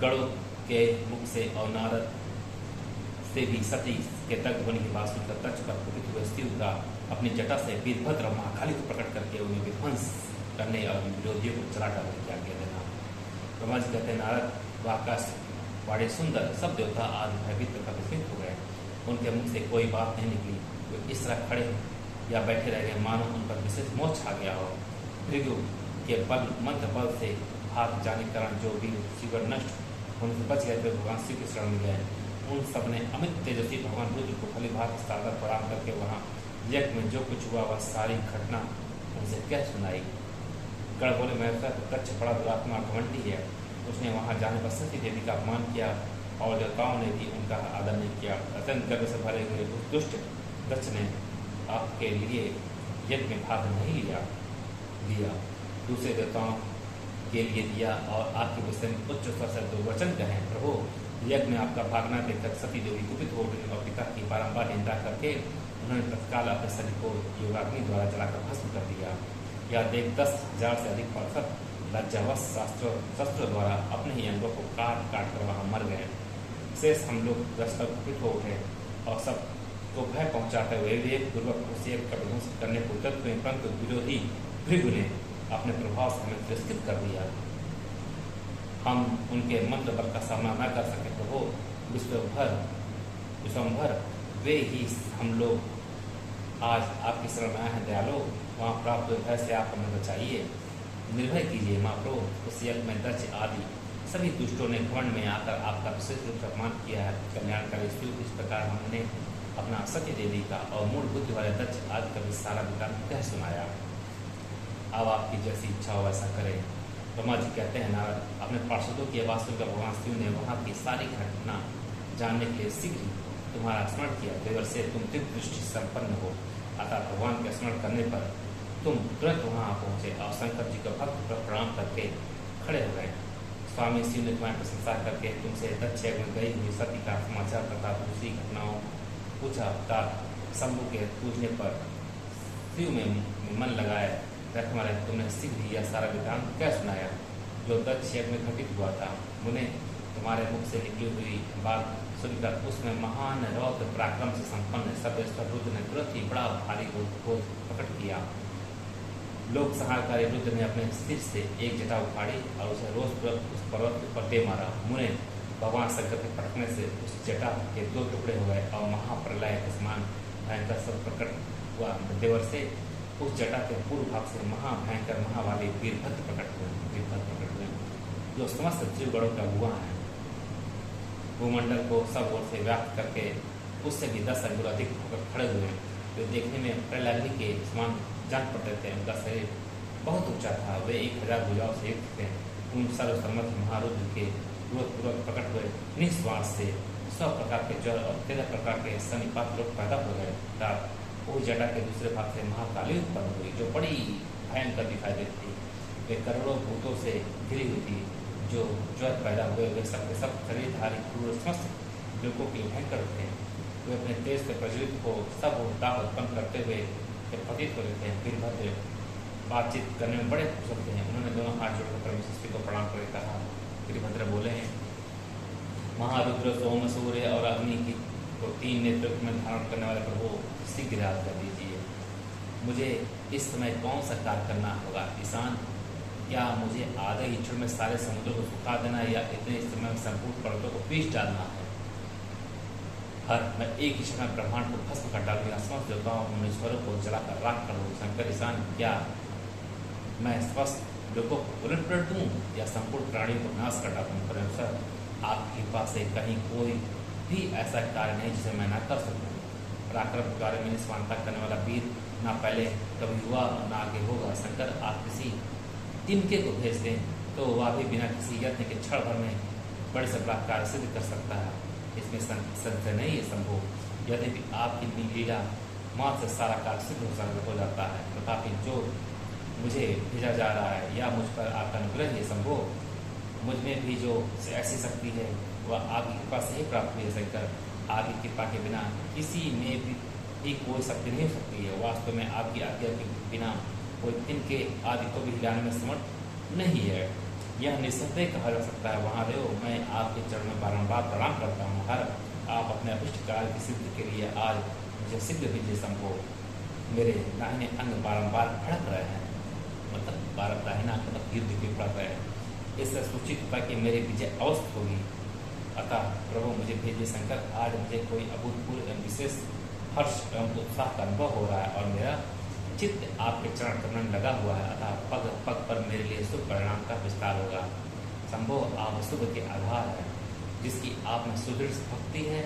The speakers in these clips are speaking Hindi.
गरुड़ के मुख से और नारद से भी सती के दग्ध होने की बात सुनकर दक्ष पर कुपित हुए शिव का अपनी जटा से वीरभद्र महाकाली को प्रकट करके उन्हें विध्वंस करने और विरोधियों को चला डालने की आज्ञा देना। ब्रह्मा जी कहते हैं, नारद व आकाश बड़े सुंदर सब देवता आदि भयभीत तथा विस्मित हो गए। उनके मुख से कोई बात नहीं निकली। वे इस तरह खड़े या बैठे रह गए मानो उन पर विशेष मोह छा गया हो। भृगु के बल मंत्र बल से भाग जाने के कारण जो भी शिवर नष्ट होने से बच गए थे भगवान शिव के शरण में गए। उन सब ने अमित तेजस्वी भगवान रुद्र को फली भाग सादर प्रणाम करके वहाँ यज्ञ में जो कुछ हुआ वह सारी घटना उनसे कह सुनाई। गढ़ बोले, मैं दक्ष बड़ा दुरात्मा घमंडी है। उसने वहाँ जाने पर सती देवी का अपमान किया और देवताओं ने भी उनका आदर नहीं किया। अत्यंत गर्व से भरे हुए उस दुष्ट दक्ष ने आपके लिए यज्ञ में भाग नहीं दिया, दूसरे देवताओं के लिए दिया और आपके विषय में उच्च स्वर से दो वचन कहे। प्रभु, यज्ञ में आपका भागना देखकर सती देवी कुपित हो उठी और पिता की बारंबार निंदा करके उन्होंने तत्काल अपने शरीर को योगाग्नि द्वारा जलाकर भस्म कर दिया। यह देख 10,000 से अधिक पार्षद लज्जावश शस्त्रों द्वारा अपने ही अंगों को काट कर वहाँ मर गए। शेष हम लोग दस्तक कुपित हो उठे और सब को भय पहुंचाते हुए विवेक पूर्वक उस यज्ञ का विध्वंस करने को उद्यत हुए, परंतु विरोधी भृगु ने अपने प्रभाव से हमें तिरस्कृत कर दिया। हम उनके मंत्र बल का सामना न कर सके। प्रभु, विश्वभर वे ही हम लोग आज आपकी शरण में आए हैं। दयालो, वहाँ प्राप्त भय से आप हमें बचाइए, निर्भय कीजिए। महाप्रभु, उस यज्ञ में दक्ष आदि सभी दुष्टों ने घमंड में आकर आपका विशेष रूप से अपमान किया है। कल्याणकारी शिव, इस प्रकार हमने अपना सत्य देवी का और मूल बुद्धि वाले दक्ष आदि का सारा वृत्तांत कह सुनाया। अब आपकी जैसी इच्छा हो वैसा करें। ब्रह्मा जी कहते हैं, नारद, अपने पार्षदों की आवाज सुनकर भगवान शिव ने वहाँ की सारी घटना जानने के लिए शीघ्र ही तुम्हारा स्मरण किया। देवर से तुम दिव्य दृष्टि संपन्न हो, अतः भगवान के स्मरण करने पर तुम तुरंत वहाँ पहुँचे और शंकर जी को भक्त पर प्रणाम करके खड़े हो गए। स्वामी शिव ने तुम्हारी प्रशंसा करके तुमसे दक्ष यज्ञ में गई हुई सती का समाचार तथा दूसरी घटनाओं पूछा। शंभु के पूछने पर शिव में मन लगाए रखमारे तुमने शीघ्र ही यह सारा वृत्तांत क्या सुनाया जो दक्ष यज्ञ में घटित हुआ था। मुने, तुम्हारे मुख से निकली हुई बात सुनकर उसमें महान रौद्र पराक्रम से संपन्न सर्वेश्वर रुद्र ने तुरंत ही बड़ा भारी क्रोध प्रकट किया। लोक संहारकारी रुद्र ने अपने सिर से एक जटा उखाड़ी और उसे रोषपूर्वक उस पर्वत के ऊपर दे मारा। मुने, भगवान शंकर के पटकने से उस जटा के 2 टुकड़े हो गए और महाप्रलय के समान भयंकर सब प्रकट हुआ। देवर से उस जटा के पूर्व भाग से महाभयंकर महावाली वीरभद्र प्रकट हुए, जो समस्त जीवगणों का गुआ है। भूमंडल को सब ओर से व्याप्त करके उससे भी 10 अंगुल अधिक होकर खड़े हुए, वे देखने में प्रलयाग्नि के समान जान पड़ते थे। उनका शरीर बहुत ऊंचा था, वे 1000 भुजाओं से युक्त थे। उन सर्वसम्मत महारुद्र के क्रोधपूर्वक प्रकट हुए निःश्वास से 100 प्रकार के ज्वर और 13 प्रकार के सन्निपात लोग पैदा हो गए। उस जटा के दूसरे भाग से महाकाली उत्पन्न हुई, जो बड़ी भयंकर दिखाई देती थी। वे करोड़ों भूतों से घिरी हुई थी। जो ज्वर पैदा हुए वे सब शरीरधारी क्रूर समस्त लोगों के भयंकर थे। वे अपने तेज से प्रज्वलित हो सब दाह उत्पन्न करते हुए पतित हो रहे थे। वीरभद्र बातचीत करने में बड़े कुशल थे। उन्होंने दोनों हाथ जोड़कर परमेश्वर को प्रणाम करके कहा। वीरभद्र बोले, महारुद्र, सोम, सूर्य और अग्नि की को 3 नेतृत्व में धारण करने वाले प्रभु, शीघ्र याद कर दीजिए। मुझे इस समय कौन सा कार्य करना होगा? ईशान, क्या मुझे आधे ही क्षण में सारे समुद्र को सुखा देना या इतने समय में संपूर्ण पर्वतों को पीस डालना है? मैं एक ही समय ब्रह्मांड को भस्म कर डालूंगा, समस्त देवताओं मुनीश्वरों को जलाकर राख कर दूँ। शंकर, ईशान, क्या मैं स्वस्थ लोगों को उलट दूँ या संपूर्ण प्राणियों को नाश कर डालूँ? परमेश्वर, आपकी कृपा से कहीं कोई भी ऐसा कार्य नहीं जिसे मैं न कर सकूं। पराक्रम कार्य में निष्मानता करने वाला वीर ना पहले कभी हुआ और ना आगे होगा। शंकर, आप किसी तिनके को भेज दें तो वह भी बिना किसी यत्न के क्षण भर में बड़े से बड़ा कार्य सिद्ध कर सकता है। इसमें संशय नहीं है संभव। यद्यपि आपकी लीला मात्र से सारा कार्य सिद्ध हो जाता है, तथापि जो मुझे भेजा जा रहा है या मुझ पर आपका अनुग्रह है संभव। मुझ में भी जो ऐसी शक्ति है वह आपकी कृपा से ही प्राप्त हुई है। शंकर, आपकी कृपा के बिना किसी में भी कोई शक्ति नहीं हो सकती है। वास्तव में आपकी आज्ञा के बिना कोई तिनके आदि को भी हिलाने में समर्थ नहीं है। यह निस्संदेह कहा जा सकता है, महादेव मैं आपके चरण में बारंबार प्रणाम करता हूँ। हर आप अपने अभिष्ट कार्य की सिद्धि के लिए आज मुझे शीघ्र कीजिए संभव। मेरे दाहिने अंग बारंबार भड़क रहे हैं, मतलब दाहिना अंग मतलब युद्ध के पड़ रहे हैं। इससे सूचित होता है कि मेरी विजय अवश्य होगी। अतः प्रभु मुझे भेजिए शंकर, आज मुझे कोई अभूतपूर्व एवं विशेष हर्ष एवं उत्साह का अनुभव हो रहा है और मेरा चित्त आपके चरण कमल में लगा हुआ है। अतः पग पग पर मेरे लिए शुभ परिणाम का विस्तार होगा। संभव आप शुभ के आधार है, जिसकी आप में सुदृढ़ भक्ति है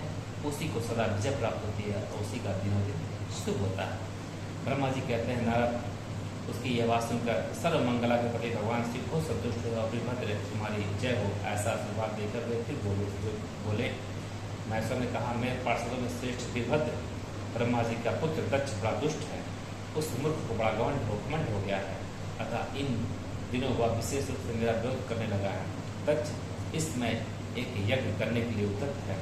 उसी को सदा विजय प्राप्त होती है और उसी का दिनों दिन शुभ होता है। ब्रह्मा जी कहते हैं नारद उसकी यह बात सुनकर सर्व मंगला के प्रति भगवान शिव बहुत संतुष्ट हुए और वीरभद्र तुम्हारी जय हो ऐसा आशीर्वाद देकर वे फिर बोले महेश्वर ने कहा, मेरे पार्षदों में श्रेष्ठ वीरभद्र ब्रह्मा जी का पुत्र दक्ष बड़ा दुष्ट है, उस मूर्ख को बड़ा घमंड हो गया है। अतः इन दिनों वह विशेष रूप से मेरा विरोध करने लगा है। दक्ष इसमें एक यज्ञ करने के लिए उद्यत है।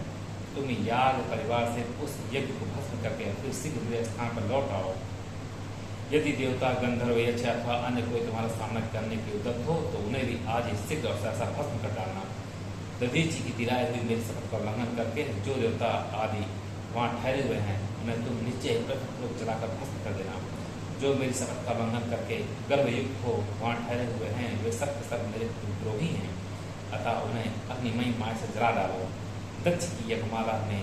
तुम याग परिवार से उस यज्ञ को भस्म करके फिर शीघ्र मेरे स्थान पर लौट आओ। यदि देवता गंधर्व यक्ष अथवा अन्य कोई तुम्हारा सामना करने के उद्यत हो तो उन्हें भी आज ही शीघ्र और सहसा भस्म कर डालना। दधीची की दिलाई हुई मेरी शपथ का उल्लंघन करके जो देवता आदि वहाँ ठहरे हुए हैं उन्हें तुम नीचे पृथक चलाकर भस्म कर देना। जो मेरी शपथ का उल्लंघन करके गर्भयुक्त हो वहाँ ठहरे हुए हैं वे सब मेरे द्रोही हैं। अतः उन्हें अपनी मई माया से जला डालो। दक्ष की यज्ञमाला में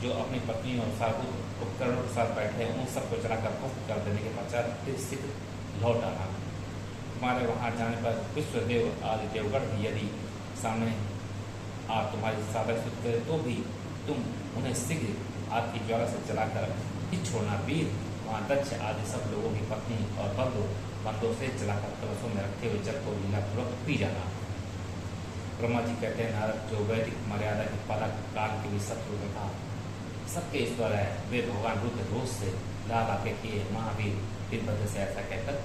जो अपनी पत्नी और साधु उपकरणों के साथ बैठे हैं उन सबको जलाकर भस्म कर देने के पश्चात फिर शीघ्र लौट आना। तुम्हारे वहाँ जाने पर विश्वदेव आदि देवगढ़ भी यदि सामने आप तुम्हारी साधक सुध करें तो भी तुम उन्हें शीघ्र आग की ज्वाला से जलाकर ही छोड़ना। वीर वहाँ दक्ष आदि सब लोगों की पत्नी और बंदों से जलाकर कलशों में रखे हुए जल को लीलापूर्वक पी जाना। ब्रह्मा जी कहते हैं नारद जो वैदिक मर्यादा के पालक काल के भी शत्रु तथा सबके ईश्वर है, वे भगवान रुद्र रोष से लाल आके किए महावीर वीरभद्र से ऐसा कहकर